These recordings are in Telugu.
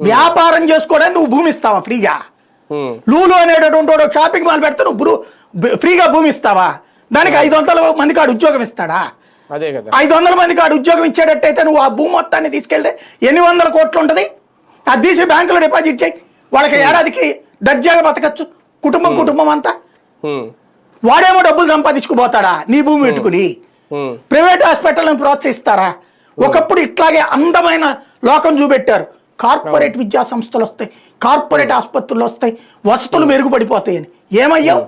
వ్యాపారం చేసుకోవడానికి నువ్వు భూమి ఇస్తావా ఫ్రీగా? లూలు అనేటటువంటి షాపింగ్ మాల్ పెడితే నువ్వు ఫ్రీగా భూమి ఇస్తావా? దానికి 500 మంది కాడు ఉద్యోగం ఇస్తాడా? 500 మంది కాడు ఉద్యోగం ఇచ్చేటట్టయితే నువ్వు ఆ భూమి మొత్తాన్ని తీసుకెళ్తే ఎన్ని వందల కోట్లు ఉంటుంది? అది తీసి బ్యాంకులో డిపాజిట్ చేయి, వాళ్ళకి ఏడాదికి దర్జాగా బతకచ్చు కుటుంబం అంతా. వాడేమో డబ్బులు సంపాదించుకుపోతాడా నీ భూమి పెట్టుకుని? ప్రైవేట్ హాస్పిటల్ని ప్రోత్సహిస్తారా? ఒకప్పుడు ఇట్లాగే అందమైన లోకం చూపెట్టారు. కార్పొరేట్ విద్యా సంస్థలు వస్తాయి, కార్పొరేట్ ఆసుపత్రులు వస్తాయి, వసతులు మెరుగుపడిపోతాయని. ఏమయ్యావు?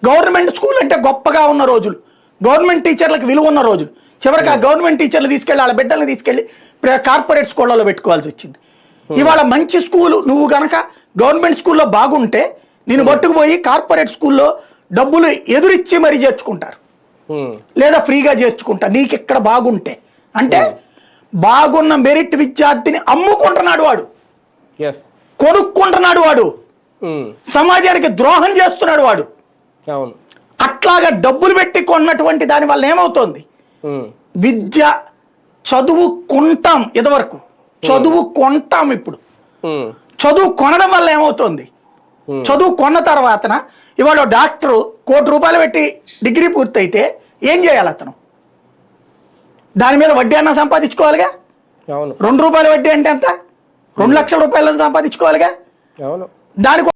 గవర్నమెంట్ స్కూల్ అంటే గొప్పగా ఉన్న రోజులు, గవర్నమెంట్ టీచర్లకు విలువ ఉన్న రోజులు, చివరికి ఆ గవర్నమెంట్ టీచర్లు తీసుకెళ్ళి వాళ్ళ బిడ్డలను తీసుకెళ్ళి కార్పొరేట్ స్కూళ్ళలో పెట్టుకోవాల్సి వచ్చింది. ఇవాళ మంచి స్కూలు నువ్వు గనక గవర్నమెంట్ స్కూల్లో బాగుంటే నేను పట్టుకుపోయి కార్పొరేట్ స్కూల్లో డబ్బులు ఎదురిచ్చి మరీ చేర్చుకుంటారు, లేదా ఫ్రీగా చేర్చుకుంటారు నీకు ఇక్కడ బాగుంటే. అంటే బాగున్న మెరిట్ విద్యార్థిని అమ్ముకుంటున్నాడు వాడు, కొనుక్కుంటున్నాడు వాడు, సమాజానికి ద్రోహం చేస్తున్నాడు వాడు. అట్లాగా డబ్బులు పెట్టి కొన్నటువంటి దాని వల్ల ఏమవుతోంది? విద్య చదువుకుంటాం, ఇదివరకు చదువు కొంటాం, ఇప్పుడు చదువు కొనడం వల్ల ఏమవుతుంది? చదువు కొన్న తర్వాతన ఇవాళ డాక్టరు ₹1,00,00,000 పెట్టి డిగ్రీ పూర్తయితే ఏం చేయాలి అతను? దాని మీద వడ్డీ అన్నా సంపాదించుకోవాలిగా. ₹2 వడ్డీ అంటే ఎంత? ₹2,00,000 సంపాదించుకోవాలిగా. దానికి